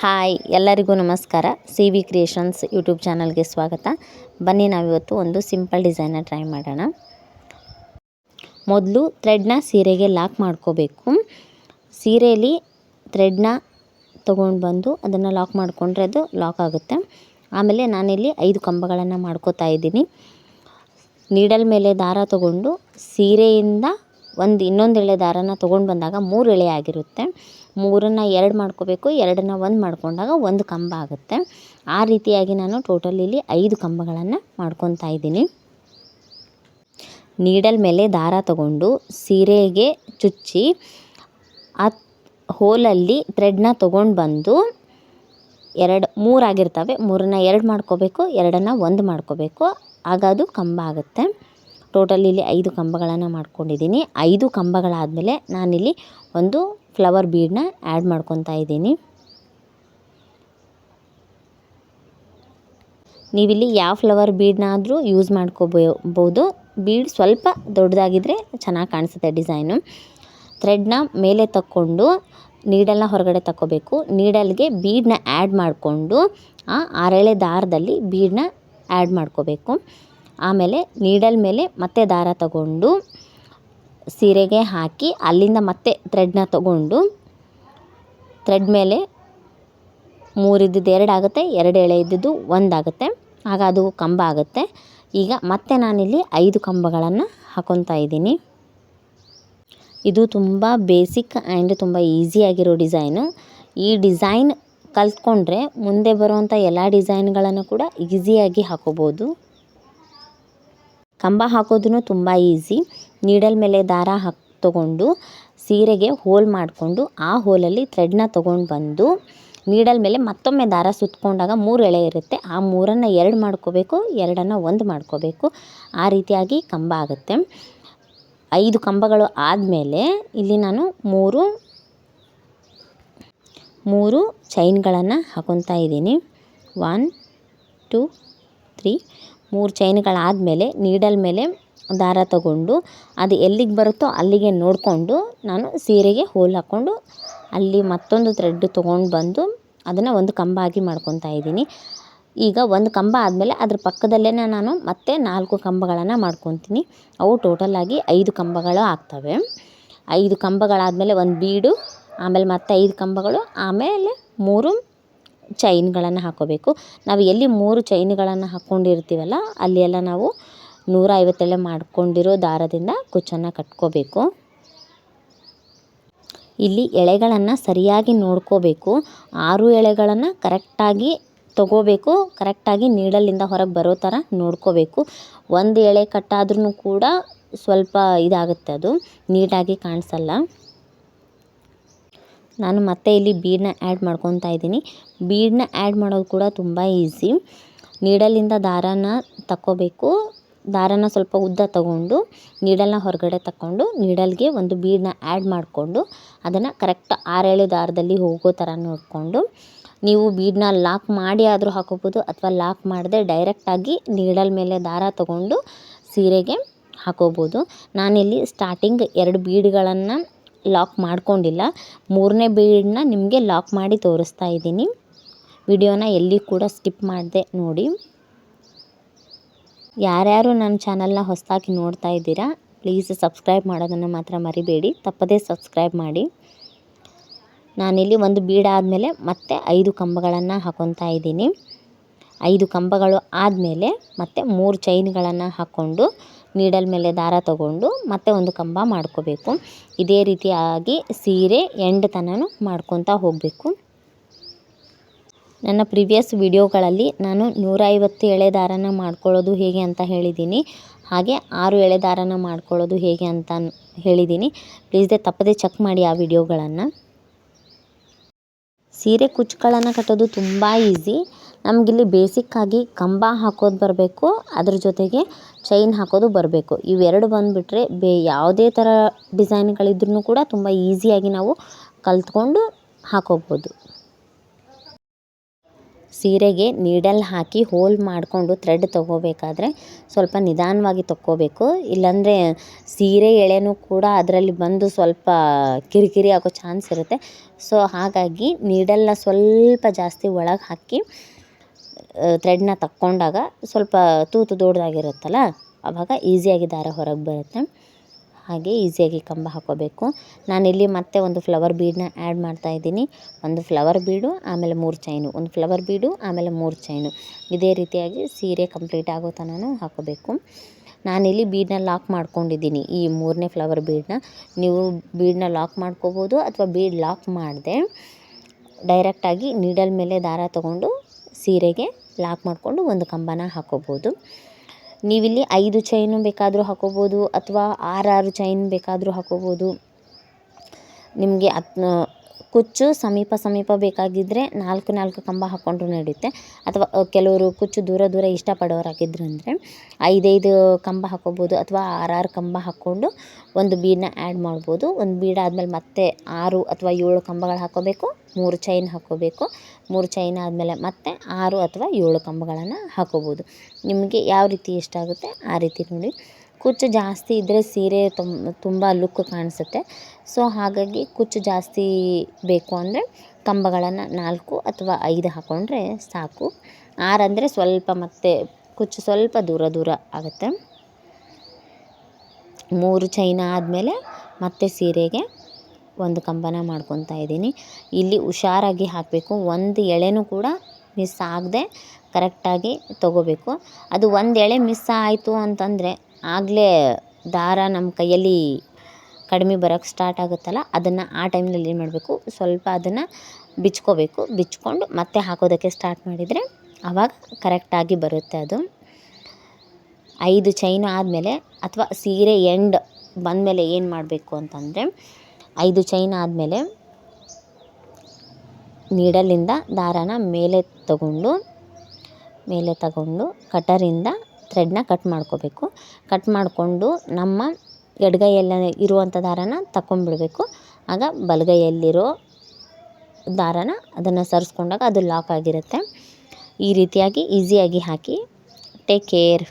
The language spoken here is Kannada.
ಹಾಯ್ ಎಲ್ಲರಿಗೂ ನಮಸ್ಕಾರ. ಸಿ ವಿ ಕ್ರಿಯೇಷನ್ಸ್ ಯೂಟ್ಯೂಬ್ ಚಾನಲ್ಗೆ ಸ್ವಾಗತ. ಬನ್ನಿ ನಾವಿವತ್ತು ಒಂದು ಸಿಂಪಲ್ ಡಿಸೈನ್ನ ಟ್ರೈ ಮಾಡೋಣ. ಮೊದಲು ಥ್ರೆಡ್ನ ಸೀರೆಗೆ ಲಾಕ್ ಮಾಡ್ಕೋಬೇಕು. ಸೀರೆಯಲ್ಲಿ ಥ್ರೆಡ್ನ ತೊಗೊಂಡು ಬಂದು ಅದನ್ನು ಲಾಕ್ ಮಾಡಿಕೊಂಡ್ರೆ ಅದು ಲಾಕ್ ಆಗುತ್ತೆ. ಆಮೇಲೆ ನಾನಿಲ್ಲಿ 5 ಕಂಬಗಳನ್ನು ಮಾಡ್ಕೋತಾ ಇದ್ದೀನಿ. ನೀಡಲ್ ಮೇಲೆ ದಾರ ತೊಗೊಂಡು ಸೀರೆಯಿಂದ ಇನ್ನೊಂದು ಎಳೆ ದಾರನ ತೊಗೊಂಡು ಬಂದಾಗ 3 ಎಳೆ ಆಗಿರುತ್ತೆ. 3ನ್ನು 2 ಮಾಡ್ಕೋಬೇಕು, 2ನ್ನು 1 ಮಾಡ್ಕೊಂಡಾಗ 1 ಕಂಬ ಆಗುತ್ತೆ. ಆ ರೀತಿಯಾಗಿ ನಾನು ಟೋಟಲ್ ಇಲ್ಲಿ 5 ಕಂಬಗಳನ್ನು ಮಾಡ್ಕೊತಾ ಇದ್ದೀನಿ. ನೀಡಲ್ ಮೇಲೆ ದಾರ ತಗೊಂಡು ಸೀರೆಗೆ ಚುಚ್ಚಿ ಆ ಹೋಲಲ್ಲಿ ಥ್ರೆಡ್ನ ತೊಗೊಂಡು ಬಂದು 3 ಆಗಿರ್ತವೆ. 3ನ್ನು 2 ಮಾಡ್ಕೋಬೇಕು, 2ನ್ನು 1 ಮಾಡ್ಕೋಬೇಕು, ಆಗ ಅದು ಕಂಬ ಆಗುತ್ತೆ. ಟೋಟಲ್ ಇಲ್ಲಿ 5 ಕಂಬಗಳನ್ನು ಮಾಡ್ಕೊಂಡಿದ್ದೀನಿ. 5 ಕಂಬಗಳಾದಮೇಲೆ ನಾನಿಲ್ಲಿ ಒಂದು ಫ್ಲವರ್ ಬೀಡನ್ನ ಆ್ಯಡ್ ಮಾಡ್ಕೊತಾ ಇದ್ದೀನಿ. ನೀವಿಲ್ಲಿ ಯಾವ ಫ್ಲವರ್ ಬೀಡನ್ನಾದರೂ ಯೂಸ್ ಮಾಡ್ಕೋಬಹುದು. ಬೀಡ್ ಸ್ವಲ್ಪ ದೊಡ್ಡದಾಗಿದ್ದರೆ ಚೆನ್ನಾಗಿ ಕಾಣಿಸುತ್ತೆ ಡಿಸೈನು. ಥ್ರೆಡ್ನ ಮೇಲೆ ತಕ್ಕೊಂಡು ನೀಡಲ್ನ ಹೊರಗಡೆ ತಕ್ಕೋಬೇಕು. ನೀಡಲ್ಗೆ ಬೀಡನ್ನ ಆ್ಯಡ್ ಮಾಡಿಕೊಂಡು ಆ 6 ಎಳೆ ದಾರದಲ್ಲಿ ಬೀಡನ್ನ ಆ್ಯಡ್ ಮಾಡ್ಕೋಬೇಕು. ಆಮೇಲೆ ನೀಡಲ್ ಮೇಲೆ ಮತ್ತೆ ದಾರ ತಗೊಂಡು ಸೀರೆಗೆ ಹಾಕಿ ಅಲ್ಲಿಂದ ಮತ್ತೆ ಥ್ರೆಡ್ನ ತಗೊಂಡು ಥ್ರೆಡ್ ಮೇಲೆ 3 ಇದ್ದಿದ್ದು 2 ಆಗುತ್ತೆ, 2 ಎಳೆ ಇದ್ದಿದ್ದು 1 ಆಗುತ್ತೆ. ಆಗ ಅದು ಕಂಬ ಆಗುತ್ತೆ. ಈಗ ಮತ್ತೆ ನಾನಿಲ್ಲಿ 5 ಕಂಬಗಳನ್ನು ಹಾಕೊತಾ ಇದ್ದೀನಿ. ಇದು ತುಂಬ ಬೇಸಿಕ್ ಆ್ಯಂಡ್ ತುಂಬ ಈಸಿಯಾಗಿರೋ ಡಿಸೈನು. ಈ ಡಿಸೈನ್ ಕಲ್ತ್ಕೊಂಡ್ರೆ ಮುಂದೆ ಬರುವಂಥ ಎಲ್ಲ ಡಿಸೈನ್ಗಳನ್ನು ಕೂಡ ಈಸಿಯಾಗಿ ಹಾಕೋಬೋದು. ಕಂಬ ಹಾಕೋದು ತುಂಬ ಈಸಿ. ನೀಡಲ್ ಮೇಲೆ ದಾರ ತೊಗೊಂಡು ಸೀರೆಗೆ ಹೋಲ್ ಮಾಡಿಕೊಂಡು ಆ ಹೋಲಲ್ಲಿ ಥ್ರೆಡ್ನ ತೊಗೊಂಡು ಬಂದು ನೀಡಲ್ ಮೇಲೆ ಮತ್ತೊಮ್ಮೆ ದಾರ ಸುತ್ತಕೊಂಡಾಗ 3 ಎಳೆ ಇರುತ್ತೆ. ಆ 3ನ್ನು 2 ಮಾಡ್ಕೋಬೇಕು, 2ನ್ನು 1 ಮಾಡ್ಕೋಬೇಕು. ಆ ರೀತಿಯಾಗಿ ಕಂಬ ಆಗುತ್ತೆ. 5 ಕಂಬಗಳು ಆದಮೇಲೆ ಇಲ್ಲಿ ನಾನು 3 ಚೈನ್ಗಳನ್ನು ಹಾಕೊತಾ ಇದ್ದೀನಿ. 1 2 3 3 ಚೈನ್ಗಳಾದಮೇಲೆ ನೀಡಲ್ ಮೇಲೆ ದಾರ ತಗೊಂಡು ಅದು ಎಲ್ಲಿಗೆ ಬರುತ್ತೋ ಅಲ್ಲಿಗೆ ನೋಡಿಕೊಂಡು ನಾನು ಸೀರೆಗೆ ಹೋಲ್ ಹಾಕ್ಕೊಂಡು ಅಲ್ಲಿ ಮತ್ತೊಂದು ಥ್ರೆಡ್ ತೊಗೊಂಡು ಬಂದು ಅದನ್ನು ಒಂದು ಕಂಬ ಆಗಿ ಮಾಡ್ಕೊತಾ ಇದ್ದೀನಿ. ಈಗ 1 ಕಂಬ ಆದಮೇಲೆ ಅದ್ರ ಪಕ್ಕದಲ್ಲೇ ನಾನು ಮತ್ತೆ 4 ಕಂಬಗಳನ್ನು ಮಾಡ್ಕೊತೀನಿ. ಅವು ಟೋಟಲಾಗಿ 5 ಕಂಬಗಳು ಆಗ್ತವೆ. 5 ಕಂಬಗಳಾದಮೇಲೆ 1 ಬೀಡು, ಆಮೇಲೆ ಮತ್ತೆ 5 ಕಂಬಗಳು, ಆಮೇಲೆ 3 ಚೈನ್ಗಳನ್ನು ಹಾಕೋಬೇಕು. ನಾವು ಎಲ್ಲಿ 3 ಚೈನ್ಗಳನ್ನು ಹಾಕ್ಕೊಂಡಿರ್ತೀವಲ್ಲ ಅಲ್ಲಿ ಎಲ್ಲ ನಾವು 150 ಎಳೆ ಮಾಡ್ಕೊಂಡಿರೋ ದಾರದಿಂದ ಕುಚ್ಚನ್ನು ಕಟ್ಕೋಬೇಕು. ಇಲ್ಲಿ ಎಳೆಗಳನ್ನು ಸರಿಯಾಗಿ ನೋಡ್ಕೋಬೇಕು. 6 ಎಳೆಗಳನ್ನು ಕರೆಕ್ಟಾಗಿ ತೊಗೋಬೇಕು. ಕರೆಕ್ಟಾಗಿ ನೀಡಲಿಂದ ಹೊರಗೆ ಬರೋ ಥರ ನೋಡ್ಕೋಬೇಕು. 1 ಎಳೆ ಕಟ್ಟಾದ್ರೂ ಕೂಡ ಸ್ವಲ್ಪ ಇದಾಗುತ್ತೆ, ಅದು ನೀಟಾಗಿ ಕಾಣಿಸಲ್ಲ. ನಾನು ಮತ್ತೆ ಇಲ್ಲಿ ಬೀಡನ್ನ ಆ್ಯಡ್ ಮಾಡ್ಕೊತಾ ಇದ್ದೀನಿ. ಬೀಡನ್ನ ಆ್ಯಡ್ ಮಾಡೋದು ಕೂಡ ತುಂಬ ಈಸಿ. ನೀಡಲಿಂದ ದಾರನ ತಕ್ಕೋಬೇಕು. ದಾರನ ಸ್ವಲ್ಪ ಉದ್ದ ತಗೊಂಡು ನೀಡಲ್ನ ಹೊರಗಡೆ ತಕ್ಕೊಂಡು ನೀಡಲ್ಗೆ ಒಂದು ಬೀಡನ್ನ ಆ್ಯಡ್ ಮಾಡಿಕೊಂಡು ಅದನ್ನು ಕರೆಕ್ಟ್ 6 ಎಳೆ ದಾರದಲ್ಲಿ ಹೋಗೋ ಥರ ನೋಡಿಕೊಂಡು ನೀವು ಬೀಡನ್ನ ಲಾಕ್ ಮಾಡಿ ಆದರೂ ಹಾಕೋಬೋದು, ಅಥವಾ ಲಾಕ್ ಮಾಡದೆ ಡೈರೆಕ್ಟಾಗಿ ನೀಡಲ್ ಮೇಲೆ ದಾರ ತಗೊಂಡು ಸೀರೆಗೆ ಹಾಕೋಬೋದು. ನಾನಿಲ್ಲಿ ಸ್ಟಾರ್ಟಿಂಗ್ 2 ಬೀಡ್ಗಳನ್ನು ಲಾಕ್ ಮಾಡ್ಕೊಂಡಿಲ್ಲ. 3ನೇ ಬೀಡನ್ನ ನಿಮಗೆ ಲಾಕ್ ಮಾಡಿ ತೋರಿಸ್ತಾ ಇದ್ದೀನಿ. ವಿಡಿಯೋನ ಎಲ್ಲಿ ಕೂಡ ಸ್ಕಿಪ್ ಮಾಡದೆ ನೋಡಿ. ಯಾರ್ಯಾರು ನನ್ನ ಚಾನಲ್ನ ಹೊಸದಾಗಿ ನೋಡ್ತಾ ಇದ್ದೀರಾ ಪ್ಲೀಸ್ ಸಬ್ಸ್ಕ್ರೈಬ್ ಮಾಡೋದನ್ನು ಮಾತ್ರ ಮರಿಬೇಡಿ. ತಪ್ಪದೇ ಸಬ್ಸ್ಕ್ರೈಬ್ ಮಾಡಿ. ನಾನಿಲ್ಲಿ 1 ಬೀಡ್ ಆದಮೇಲೆ ಮತ್ತೆ 5 ಕಂಬಗಳನ್ನು ಹಾಕೊತಾ ಇದ್ದೀನಿ. 5 ಕಂಬಗಳು ಆದಮೇಲೆ ಮತ್ತೆ 3 ಚೈನ್ಗಳನ್ನು ಹಾಕ್ಕೊಂಡು ನೀಡಲ್ ಮೇಲೆ ದಾರ ತಗೊಂಡು ಮತ್ತೆ 1 ಕಂಬ ಮಾಡ್ಕೋಬೇಕು. ಇದೇ ರೀತಿಯಾಗಿ ಸೀರೆ ಎಂಡ್ ತನಕ ಮಾಡ್ಕೊತಾ ಹೋಗಬೇಕು. ನನ್ನ ಪ್ರಿವಿಯಸ್ ವಿಡಿಯೋಗಳಲ್ಲಿ ನಾನು 150 ಎಳೆ ದಾರನ ಮಾಡ್ಕೊಳ್ಳೋದು ಹೇಗೆ ಅಂತ ಹೇಳಿದ್ದೀನಿ. ಹಾಗೆ 6 ಎಳೆ ದಾರನ ಮಾಡ್ಕೊಳ್ಳೋದು ಹೇಗೆ ಅಂತ ಹೇಳಿದ್ದೀನಿ. ಪ್ಲೀಸ್ ತಪ್ಪದೇ ಚೆಕ್ ಮಾಡಿ ಆ ವಿಡಿಯೋಗಳನ್ನು. ಸೀರೆ ಕುಚ್ಚುಗಳನ್ನು ಕಟ್ಟೋದು ತುಂಬ ಈಸಿ. ನಮಗಿಲ್ಲಿ ಬೇಸಿಕ್ಕಾಗಿ ಕಂಬ ಹಾಕೋದು ಬರಬೇಕು, ಅದ್ರ ಜೊತೆಗೆ ಚೈನ್ ಹಾಕೋದು ಬರಬೇಕು. ಇವೆರಡು ಬಂದುಬಿಟ್ರೆ ಯಾವುದೇ ಥರ ಡಿಸೈನ್ಗಳಿದ್ರೂ ಕೂಡ ತುಂಬ ಈಸಿಯಾಗಿ ನಾವು ಕಲ್ತ್ಕೊಂಡು ಹಾಕೋಬೋದು. ಸೀರೆಗೆ ನೀಡಲ್ ಹಾಕಿ ಹೋಲ್ ಮಾಡಿಕೊಂಡು ಥ್ರೆಡ್ ತೊಗೋಬೇಕಾದ್ರೆ ಸ್ವಲ್ಪ ನಿಧಾನವಾಗಿ ತೊಗೋಬೇಕು. ಇಲ್ಲಾಂದರೆ ಸೀರೆ ಎಳೆನೂ ಕೂಡ ಅದರಲ್ಲಿ ಬಂದು ಸ್ವಲ್ಪ ಕಿರಿಕಿರಿ ಆಗೋ ಚಾನ್ಸ್ ಇರುತ್ತೆ. ಸೊ ಹಾಗಾಗಿ ನೀಡಲ್ನ ಸ್ವಲ್ಪ ಜಾಸ್ತಿ ಒಳಗೆ ಹಾಕಿ ಥ್ರೆಡ್ನ ತಕ್ಕೊಂಡಾಗ ಸ್ವಲ್ಪ ತೂತು ದೊಡ್ಡದಾಗಿರುತ್ತಲ್ಲ, ಆವಾಗ ಈಸಿಯಾಗಿ ದಾರ ಹೊರಗೆ ಬರುತ್ತೆ. ಹಾಗೆ ಈಸಿಯಾಗಿ ಕಂಬ ಹಾಕೋಬೇಕು. ನಾನಿಲ್ಲಿ ಮತ್ತೆ ಒಂದು ಫ್ಲವರ್ ಬೀಡನ್ನ ಆ್ಯಡ್ ಮಾಡ್ತಾಯಿದ್ದೀನಿ. ಒಂದು ಫ್ಲವರ್ ಬೀಡು, ಆಮೇಲೆ 3 ಚೈನು, ಒಂದು ಫ್ಲವರ್ ಬೀಡು, ಆಮೇಲೆ 3 ಚೈನು. ಇದೇ ರೀತಿಯಾಗಿ ಸೀರೆ ಕಂಪ್ಲೀಟ್ ಆಗೋ ತನಕ ಹಾಕೋಬೇಕು. ನಾನಿಲ್ಲಿ ಬೀಡನ್ನ ಲಾಕ್ ಮಾಡ್ಕೊಂಡಿದ್ದೀನಿ, ಈ 3ನೇ ಫ್ಲವರ್ ಬೀಡನ್ನ. ನೀವು ಬೀಡನ್ನ ಲಾಕ್ ಮಾಡ್ಕೋಬೋದು ಅಥವಾ ಬೀಡ್ ಲಾಕ್ ಮಾಡದೆ ಡೈರೆಕ್ಟಾಗಿ ನೀಡಲ್ ಮೇಲೆ ದಾರ ತೊಗೊಂಡು ಸೀರೆಗೆ ಲಾಕ್ ಮಾಡಿಕೊಂಡು ಒಂದು ಕಂಬನ ಹಾಕೋಬೋದು. ನೀವಿಲ್ಲಿ 5 ಚೈನು ಬೇಕಾದರೂ ಹಾಕೋಬೋದು ಅಥವಾ 6 ಚೈನ್ ಬೇಕಾದರೂ ಹಾಕೋಬೋದು. ನಿಮಗೆ ಕುಚ್ಚು ಸಮೀಪ ಬೇಕಾಗಿದ್ದರೆ 4 ಕಂಬ ಹಾಕ್ಕೊಂಡ್ರೂ ನಡೆಯುತ್ತೆ. ಅಥವಾ ಕೆಲವರು ಕುಚ್ಚು ದೂರ ಇಷ್ಟಪಡೋರಾಗಿದ್ರಂದರೆ 5 ಕಂಬ ಹಾಕೋಬೋದು ಅಥವಾ 6 ಕಂಬ ಹಾಕ್ಕೊಂಡು ಒಂದು ಬೀಡನ್ನ ಆ್ಯಡ್ ಮಾಡ್ಬೋದು. ಒಂದು ಬೀಡ್ ಆದಮೇಲೆ ಮತ್ತೆ 6 ಅಥವಾ 7 ಕಂಬಗಳು ಹಾಕೋಬೇಕು, 3 ಚೈನ್ ಹಾಕ್ಕೋಬೇಕು. 3 ಚೈನ್ ಆದಮೇಲೆ ಮತ್ತೆ 6 ಅಥವಾ 7 ಕಂಬಗಳನ್ನು ಹಾಕೋಬೋದು. ನಿಮಗೆ ಯಾವ ರೀತಿ ಇಷ್ಟ ಆಗುತ್ತೆ ಆ ರೀತಿ ನೋಡಿ. ಕುಚ್ಚು ಜಾಸ್ತಿ ಇದ್ದರೆ ಸೀರೆ ತುಂಬ ಲುಕ್ ಕಾಣಿಸುತ್ತೆ. ಸೊ ಹಾಗಾಗಿ ಕುಚ್ಚು ಜಾಸ್ತಿ ಬೇಕು ಅಂದರೆ ಕಂಬಗಳನ್ನು 4 ಅಥವಾ 5 ಹಾಕ್ಕೊಂಡ್ರೆ ಸಾಕು. 6 ಅಂದರೆ ಸ್ವಲ್ಪ ಮತ್ತೆ ಕುಚ್ಚು ಸ್ವಲ್ಪ ದೂರ ಆಗುತ್ತೆ. 3 ಚೈನ ಆದಮೇಲೆ ಮತ್ತೆ ಸೀರೆಗೆ ಒಂದು ಕಂಬನ ಮಾಡ್ಕೊತಾ ಇದ್ದೀನಿ. ಇಲ್ಲಿ ಹುಷಾರಾಗಿ ಹಾಕಬೇಕು. ಒಂದು ಎಳೆನೂ ಕೂಡ ಮಿಸ್ ಆಗದೆ ಕರೆಕ್ಟಾಗಿ ತೊಗೋಬೇಕು. ಅದು ಒಂದು ಎಳೆ ಮಿಸ್ ಆಯಿತು ಅಂತಂದರೆ ಆಗಲೇ ದಾರ ನಮ್ಮ ಕೈಯಲ್ಲಿ ಕಡಿಮೆ ಬರೋಕ್ಕೆ ಸ್ಟಾರ್ಟ್ ಆಗುತ್ತಲ್ಲ, ಅದನ್ನು ಆ ಟೈಮ್ನಲ್ಲಿ ಏನು ಮಾಡಬೇಕು, ಸ್ವಲ್ಪ ಅದನ್ನು ಬಿಚ್ಕೋಬೇಕು. ಬಿಚ್ಕೊಂಡು ಮತ್ತೆ ಹಾಕೋದಕ್ಕೆ ಸ್ಟಾರ್ಟ್ ಮಾಡಿದರೆ ಆವಾಗ ಕರೆಕ್ಟಾಗಿ ಬರುತ್ತೆ ಅದು. 5 ಚೈನು ಆದಮೇಲೆ ಅಥವಾ ಸೀರೆ ಎಂಡ್ ಬಂದಮೇಲೆ ಏನು ಮಾಡಬೇಕು ಅಂತಂದರೆ 5 ಚೈನ್ ಆದಮೇಲೆ ನೀಡಲಿಂದ ದಾರಾನ ಮೇಲೆ ತಗೊಂಡು ಕಟರಿಂದ ಥ್ರೆಡ್ನ ಕಟ್ ಮಾಡ್ಕೋಬೇಕು. ಕಟ್ ಮಾಡಿಕೊಂಡು ನಮ್ಮ ಎಡಗೈಯಲ್ಲಿ ಇರುವಂಥ ದಾರಾನ ತಗೊಂಡ್ಬಿಡ್ಬೇಕು. ಆಗ ಬಲಗೈಯಲ್ಲಿರೋ ದಾರಾನ ಅದನ್ನು ಸರಿಸ್ಕೊಂಡಾಗ ಅದು ಲಾಕ್ ಆಗಿರುತ್ತೆ. ಈ ರೀತಿಯಾಗಿ ಈಸಿಯಾಗಿ ಹಾಕಿ. Take care.